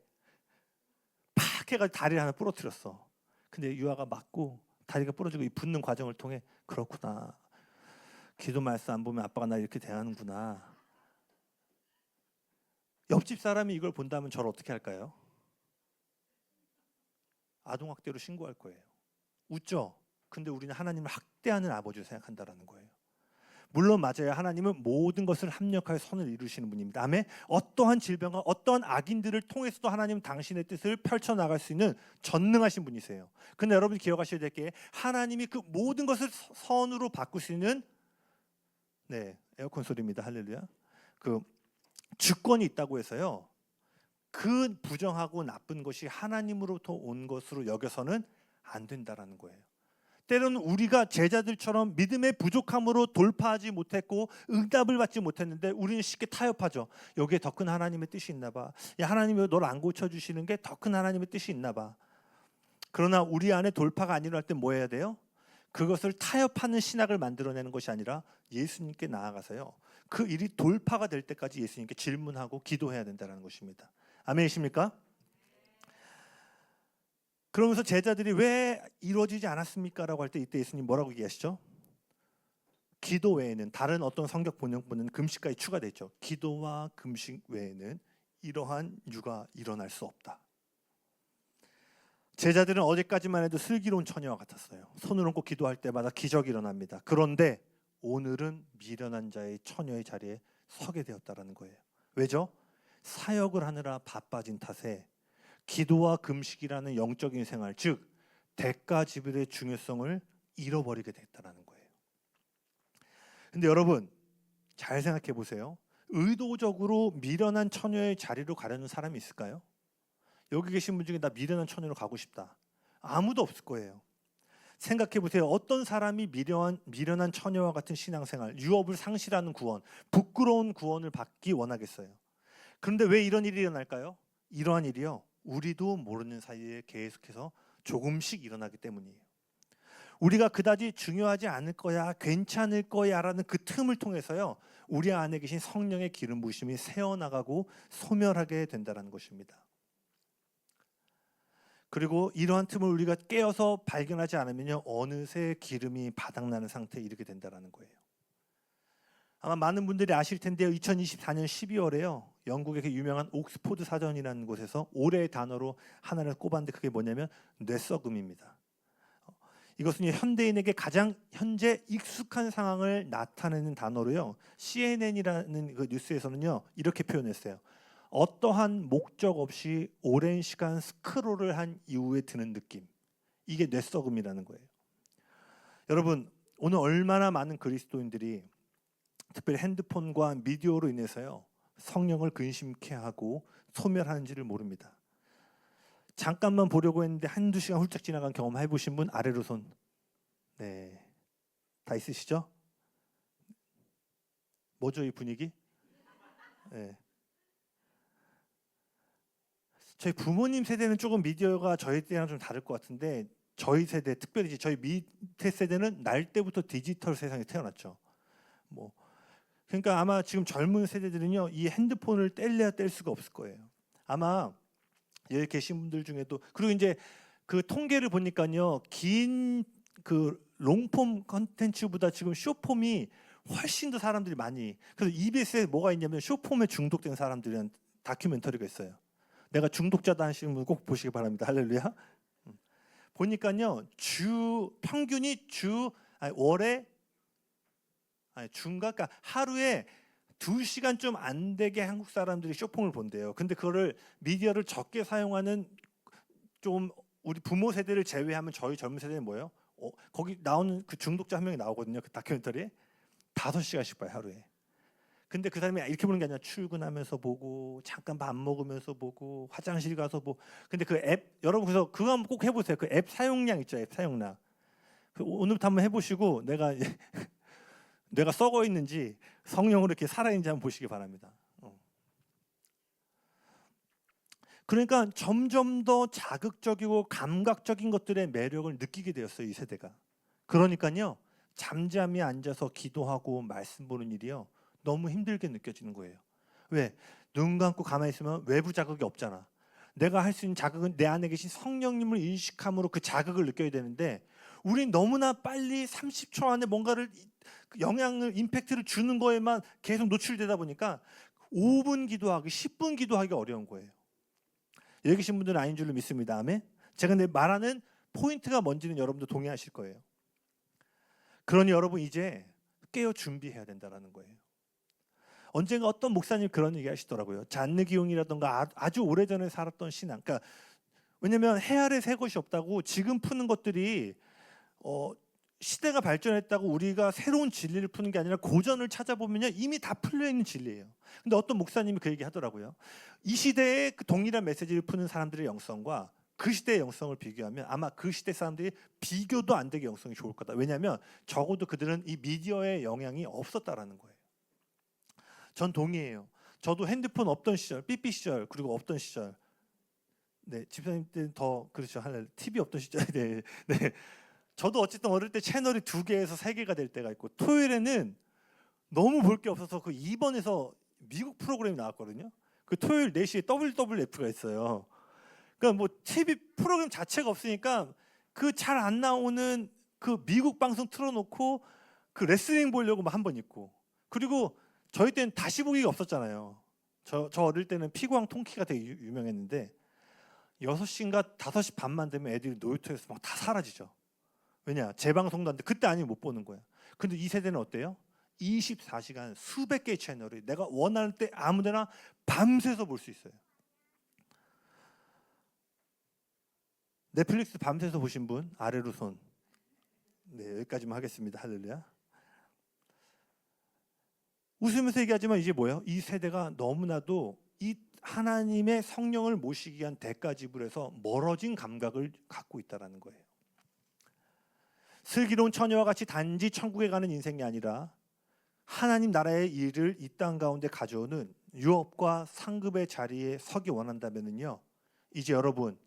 Speaker 1: 팍 해가지고 다리를 하나 부러뜨렸어. 근데 유아가 맞고 다리가 부러지고 이 붓는 과정을 통해, 그렇구나, 기도 말씀 안 보면 아빠가 나 이렇게 대하는구나. 옆집 사람이 이걸 본다면 저를 어떻게 할까요? 아동학대로 신고할 거예요. 웃죠? 근데 우리는 하나님을 학대하는 아버지로 생각한다는 거예요. 물론 맞아요. 하나님은 모든 것을 합력하여 선을 이루시는 분입니다. 아멘. 어떠한 질병과 어떠한 악인들을 통해서도 하나님은 당신의 뜻을 펼쳐나갈 수 있는 전능하신 분이세요. 근데 여러분 기억하셔야 될 게, 하나님이 그 모든 것을 선으로 바꾸시는, 에어컨 소리입니다. 할렐루야. 그 주권이 있다고 해서요, 그 부정하고 나쁜 것이 하나님으로부터 온 것으로 여겨서는 안 된다라는 거예요. 때로는 우리가 제자들처럼 믿음의 부족함으로 돌파하지 못했고 응답을 받지 못했는데 우리는 쉽게 타협하죠. 여기에 더 큰 하나님의 뜻이 있나 봐. 야, 하나님이 널 안 고쳐주시는 게 더 큰 하나님의 뜻이 있나 봐. 그러나 우리 안에 돌파가 안 일어날 때 뭐 해야 돼요? 그것을 타협하는 신학을 만들어내는 것이 아니라 예수님께 나아가서요, 그 일이 돌파가 될 때까지 예수님께 질문하고 기도해야 된다는 것입니다. 아멘이십니까? 그러면서 제자들이 왜 이루어지지 않았습니까? 라고 할 때 이때 예수님 뭐라고 얘기하시죠? 기도 외에는, 다른 어떤 성격 번역본은 금식까지 추가되어 있죠. 기도와 금식 외에는 이러한 유가 일어날 수 없다. 제자들은 어제까지만 해도 슬기로운 처녀와 같았어요. 손을 얹고 기도할 때마다 기적이 일어납니다. 그런데 오늘은 미련한 자의 처녀의 자리에 서게 되었다는 거예요. 왜죠? 사역을 하느라 바빠진 탓에 기도와 금식이라는 영적인 생활, 즉 대가 지불의 중요성을 잃어버리게 됐다는 거예요. 근데 여러분 잘 생각해 보세요. 의도적으로 미련한 처녀의 자리로 가려는 사람이 있을까요? 여기 계신 분 중에 나 미련한 처녀로 가고 싶다, 아무도 없을 거예요. 생각해 보세요. 어떤 사람이 미련한 처녀와 같은 신앙생활, 유업을 상실하는 구원, 부끄러운 구원을 받기 원하겠어요? 그런데 왜 이런 일이 일어날까요? 이러한 일이요, 우리도 모르는 사이에 계속해서 조금씩 일어나기 때문이에요. 우리가 그다지 중요하지 않을 거야, 괜찮을 거야 라는 그 틈을 통해서요, 우리 안에 계신 성령의 기름 부으심이 새어나가고 소멸하게 된다는 것입니다. 그리고 이러한 틈을 우리가 깨어서 발견하지 않으면요, 어느새 기름이 바닥나는 상태에 이르게 된다는 거예요. 아마 많은 분들이 아실 텐데요. 2024년 12월에요. 영국의 그 유명한 옥스포드 사전이라는 곳에서 올해의 단어로 하나를 꼽았는데 그게 뭐냐면 뇌썩음입니다. 이것은 현대인에게 가장 현재 익숙한 상황을 나타내는 단어로요. CNN이라는 그 뉴스에서는요. 이렇게 표현했어요. 어떠한 목적 없이 오랜 시간 스크롤을 한 이후에 드는 느낌. 이게 뇌썩음이라는 거예요. 여러분, 오늘 얼마나 많은 그리스도인들이 특별히 핸드폰과 미디어로 인해서요. 성령을 근심케 하고 소멸하는지를 모릅니다. 잠깐만 보려고 했는데 한두 시간 훌쩍 지나간 경험 해보신 분 아래로 손. 네, 다 있으시죠? 뭐죠 이 분위기? 네. 저희 부모님 세대는 조금 미디어가 저희 때랑 좀 다를 것 같은데 저희 세대, 특별히 저희 밑에 세대는 날 때부터 디지털 세상에 태어났죠. 뭐 그러니까 아마 지금 젊은 세대들은요 이 핸드폰을 뗄래야 뗄 수가 없을 거예요. 아마 여기 계신 분들 중에도 그리고 이제 그 통계를 보니까요 긴 그 롱폼 컨텐츠보다 지금 숏폼이 훨씬 더 사람들이 많이 그래서 EBS에 뭐가 있냐면 숏폼에 중독된 사람들은 다큐멘터리가 있어요. 내가 중독자다 하시는 분 꼭 보시기 바랍니다. 할렐루야. 보니까요 주 평균이 월에 그러니까 하루에 2시간 좀 안 되게 한국 사람들이 쇼폼을 본대요. 근데 그거를 미디어를 적게 사용하는 좀 우리 부모 세대를 제외하면 저희 젊은 세대는 뭐예요? 거기 나오는 그 중독자 한 명이 나오거든요. 그 다큐멘터리에 5시간씩 봐요 하루에. 근데 그 사람이 이렇게 보는 게 아니라 출근하면서 보고 잠깐 밥 먹으면서 보고 화장실 가서 보고. 근데 그 앱 여러분 그래서 그거 한번 꼭 해보세요. 그 앱 사용량 있죠. 앱 사용량. 오늘부터 한번 해보시고 내가 썩어 있는지 성령으로 이렇게 살아있는지 한번 보시기 바랍니다. 그러니까 점점 더 자극적이고 감각적인 것들의 매력을 느끼게 되었어요. 이 세대가. 그러니까요. 잠잠히 앉아서 기도하고 말씀 보는 일이요. 너무 힘들게 느껴지는 거예요. 왜? 눈 감고 가만히 있으면 외부 자극이 없잖아. 내가 할 수 있는 자극은 내 안에 계신 성령님을 인식함으로 그 자극을 느껴야 되는데 우린 너무나 빨리 30초 안에 뭔가를 영향을 임팩트를 주는 거에만 계속 노출되다 보니까 5분 기도하기 10분 기도하기 어려운 거예요. 여기 계신 분들은 아닌 줄로 믿습니다. 아멘. 제가 내 말하는 포인트가 뭔지는 여러분도 동의하실 거예요. 그러니 여러분 이제 깨어 준비해야 된다는 거예요. 언젠가 어떤 목사님 그런 얘기 하시더라고요. 잔느기용이라던가 아주 오래전에 살았던 신앙. 그러니까 왜냐면 해 아래 새 것이 없다고 지금 푸는 것들이 시대가 발전했다고 우리가 새로운 진리를 푸는 게 아니라 고전을 찾아보면요 이미 다 풀려 있는 진리예요. 근데 어떤 목사님이 그 얘기 하더라고요. 이 시대에 그 동일한 메시지를 푸는 사람들의 영성과 그 시대의 영성을 비교하면 아마 그 시대 사람들이 비교도 안 되게 영성이 좋을 거다. 왜냐하면 적어도 그들은 이 미디어의 영향이 없었다라는 거예요. 전 동의해요. 저도 핸드폰 없던 시절, 삐삐 시절 그리고 없던 시절. 네, 집사님 때는 더 그렇죠. TV 없던 시절. 네, 네. 저도 어쨌든 어릴 때 채널이 2개에서 3개가 될 때가 있고 토요일에는 너무 볼 게 없어서 그 2번에서 미국 프로그램이 나왔거든요. 그 토요일 4시에 WWF가 있어요. 그러니까 뭐 TV 프로그램 자체가 없으니까 그 잘 안 나오는 그 미국 방송 틀어놓고 그 레슬링 보려고 한 번 있고 그리고 저희 때는 다시 보기가 없었잖아요. 저 어릴 때는 피구왕 통키가 되게 유명했는데 6시인가 5시 반만 되면 애들이 놀이터에서 막 다 사라지죠. 왜냐? 재방송도 안 돼. 그때 아니면 못 보는 거야. 근데 이 세대는 어때요? 24시간 수백 개의 채널이 내가 원하는 때 아무데나 밤새서 볼 수 있어요. 넷플릭스 밤새서 보신 분 아래로 손. 네, 여기까지만 하겠습니다. 할렐루야. 웃으면서 얘기하지만 이제 뭐예요? 이 세대가 너무나도 이 하나님의 성령을 모시기 위한 대가 지불에서 멀어진 감각을 갖고 있다는 거예요. 슬기로운 처녀와 같이 단지 천국에 가는 인생이 아니라 하나님 나라의 일을 이 땅 가운데 가져오는 유업과 상급의 자리에 서기 원한다면요, 이제 여러분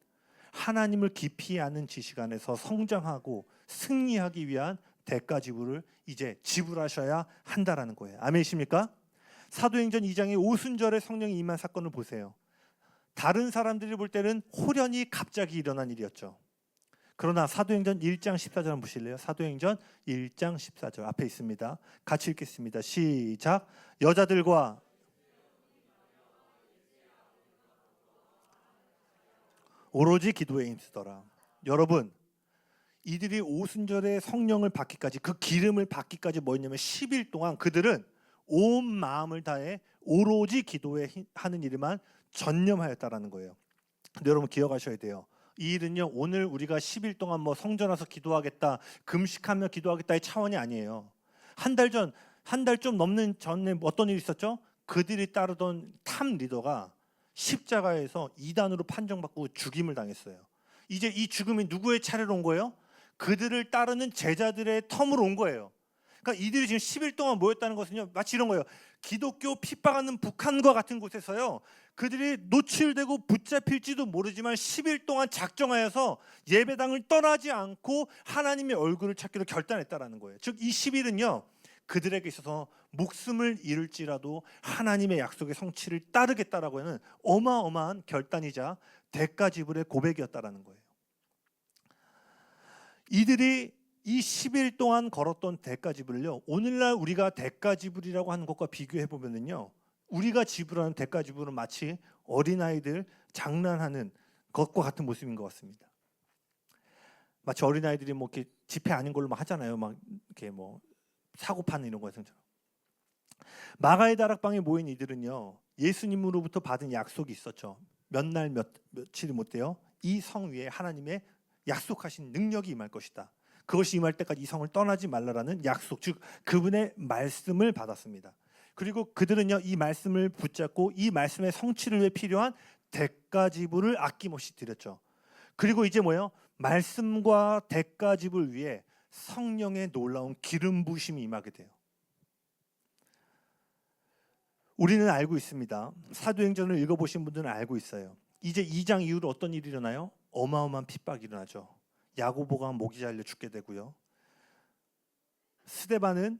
Speaker 1: 하나님을 깊이 아는 지식 안에서 성장하고 승리하기 위한 대가 지불을 이제 지불하셔야 한다라는 거예요. 아멘이십니까? 사도행전 2장의 오순절에 성령이 임한 사건을 보세요. 다른 사람들이 볼 때는 호련히 갑자기 일어난 일이었죠. 그러나 사도행전 1장 14절 한번 보실래요? 사도행전 1장 14절 앞에 있습니다. 같이 읽겠습니다. 시작. 여자들과 오로지 기도에 힘쓰더라. 여러분, 이들이 오순절에 성령을 받기까지, 그 기름을 받기까지 뭐였냐면 10일 동안 그들은 온 마음을 다해 오로지 기도에 하는 일에만 전념하였다라는 거예요. 근데 여러분 기억하셔야 돼요. 이 일은요, 오늘 우리가 10일 동안 뭐 성전 와서 기도하겠다, 금식하며 기도하겠다의 차원이 아니에요. 한 달 좀 넘는 전에 어떤 일이 있었죠? 그들이 따르던 탑 리더가 십자가에서 이단으로 판정받고 죽임을 당했어요. 이제 이 죽음이 누구의 차례로 온 거예요? 그들을 따르는 제자들의 텀으로 온 거예요. 그러니까 이들이 지금 10일 동안 모였다는 것은요, 마치 이런 거예요. 기독교 핍박하는 북한과 같은 곳에서요, 그들이 노출되고 붙잡힐지도 모르지만 10일 동안 작정하여서 예배당을 떠나지 않고 하나님의 얼굴을 찾기로 결단했다라는 거예요. 즉 이 10일은요, 그들에게 있어서 목숨을 잃을지라도 하나님의 약속의 성취를 따르겠다라고 하는 어마어마한 결단이자 대가 지불의 고백이었다라는 거예요. 이들이 이 10일 동안 걸었던 대가 지불을요, 오늘날 우리가 대가 지불이라고 하는 것과 비교해 보면은요, 우리가 지불하는 대가 지불은 마치 어린아이들 장난하는 것과 같은 모습인 것 같습니다. 마치 어린아이들이 뭐 이렇게 집회 아닌 걸로 막 하잖아요. 막 이렇게 뭐 사고 파는 이런 것처럼. 마가의 다락방에 모인 이들은요, 예수님으로부터 받은 약속이 있었죠. 몇 날 며칠이 못 돼요. 이 성 위에 하나님의 약속하신 능력이 임할 것이다. 그것이 임할 때까지 이 성을 떠나지 말라라는 약속, 즉 그분의 말씀을 받았습니다. 그리고 그들은요, 이 말씀을 붙잡고 이 말씀의 성취를 위해 필요한 대가 지불을 아낌없이 드렸죠. 그리고 이제 뭐예요? 말씀과 대가 지불 위에 성령의 놀라운 기름 부심이 임하게 돼요. 우리는 알고 있습니다. 사도행전을 읽어보신 분들은 알고 있어요. 이제 2장 이후로 어떤 일이 일어나요? 어마어마한 핍박이 일어나죠. 야고보가 목이 잘려 죽게 되고요. 스데반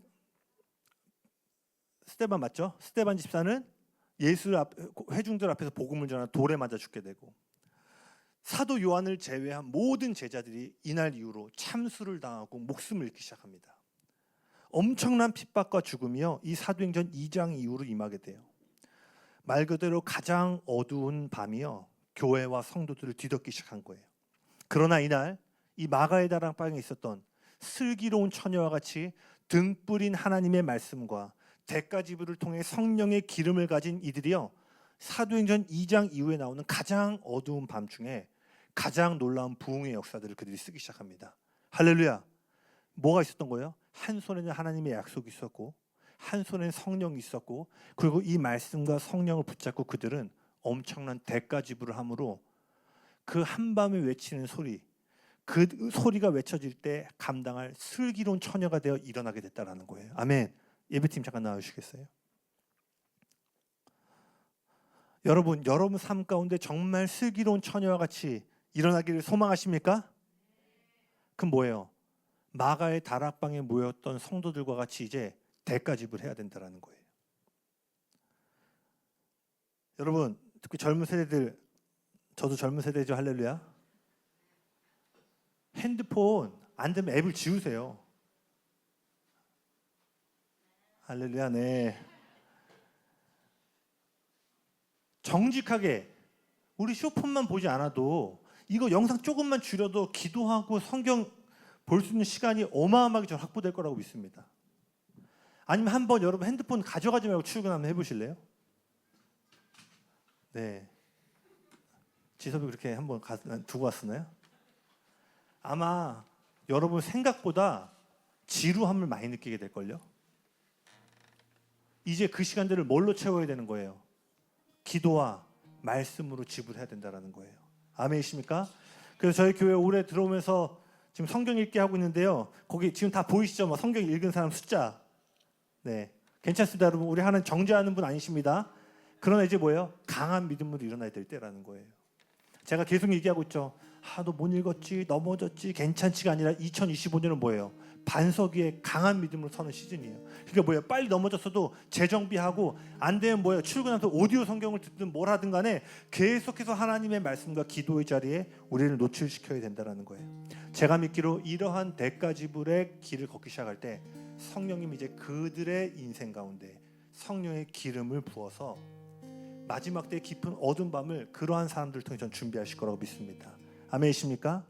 Speaker 1: 맞죠? 스데반 집사는 회중들 앞에서 복음을 전하는 돌에 맞아 죽게 되고, 사도 요한을 제외한 모든 제자들이 이날 이후로 참수를 당하고 목숨을 잃기 시작합니다. 엄청난 핍박과 죽음이요, 이 사도행전 2장 이후로 임하게 돼요. 말 그대로 가장 어두운 밤이요, 교회와 성도들을 뒤덮기 시작한 거예요. 그러나 이날 이 마가의 다락방에 있었던 슬기로운 처녀와 같이 등불인 하나님의 말씀과 대가 지불을 통해 성령의 기름을 가진 이들이요, 사도행전 2장 이후에 나오는 가장 어두운 밤 중에 가장 놀라운 부흥의 역사들을 그들이 쓰기 시작합니다. 할렐루야. 뭐가 있었던 거예요? 한 손에는 하나님의 약속이 있었고, 한 손에는 성령이 있었고, 그리고 이 말씀과 성령을 붙잡고 그들은 엄청난 대가 지불을 함으로 그 한밤에 외치는 소리, 그 소리가 외쳐질 때 감당할 슬기로운 처녀가 되어 일어나게 됐다라는 거예요. 아멘. 예배팀 잠깐 나와주시겠어요? 여러분 삶 가운데 정말 슬기로운 처녀와 같이 일어나기를 소망하십니까? 그럼 뭐예요? 마가의 다락방에 모였던 성도들과 같이 이제 대가 지불해야 된다는 거예요. 여러분, 특히 젊은 세대들, 저도 젊은 세대죠. 할렐루야. 핸드폰 안 되면 앱을 지우세요. 할렐루야. 네. 정직하게 우리 쇼폰만 보지 않아도 이거 영상 조금만 줄여도 기도하고 성경 볼 수 있는 시간이 어마어마하게 좀 확보될 거라고 믿습니다. 아니면 한번 여러분 핸드폰 가져가지 말고 출근 한번 해보실래요? 네. 지섭이 그렇게 한번 두고 왔었나요? 아마 여러분 생각보다 지루함을 많이 느끼게 될걸요. 이제 그 시간들을 뭘로 채워야 되는 거예요? 기도와 말씀으로 지불해야 된다는 거예요. 아멘이십니까? 그래서 저희 교회 올해 들어오면서 지금 성경 읽기 하고 있는데요. 거기 지금 다 보이시죠? 뭐 성경 읽은 사람 숫자. 네, 괜찮습니다, 여러분. 우리 하는 정죄하는 분 아니십니다. 그러나 이제 뭐예요? 강한 믿음으로 일어나야 될 때라는 거예요. 제가 계속 얘기하고 있죠. 너 못 읽었지, 넘어졌지, 괜찮지가 아니라 2025년은 뭐예요? 반석 위에 강한 믿음으로 서는 시즌이에요. 그러니까 뭐예요? 빨리 넘어졌어도 재정비하고, 안 되면 뭐예요? 출근해서 오디오 성경을 듣든 뭘 하든 간에 계속해서 하나님의 말씀과 기도의 자리에 우리를 노출시켜야 된다는 거예요. 제가 믿기로 이러한 대가 지불의 길을 걷기 시작할 때 성령님 이제 그들의 인생 가운데 성령의 기름을 부어서 마지막 때 깊은 어두운 밤을 그러한 사람들을 통해 전 준비하실 거라고 믿습니다. 아멘이십니까?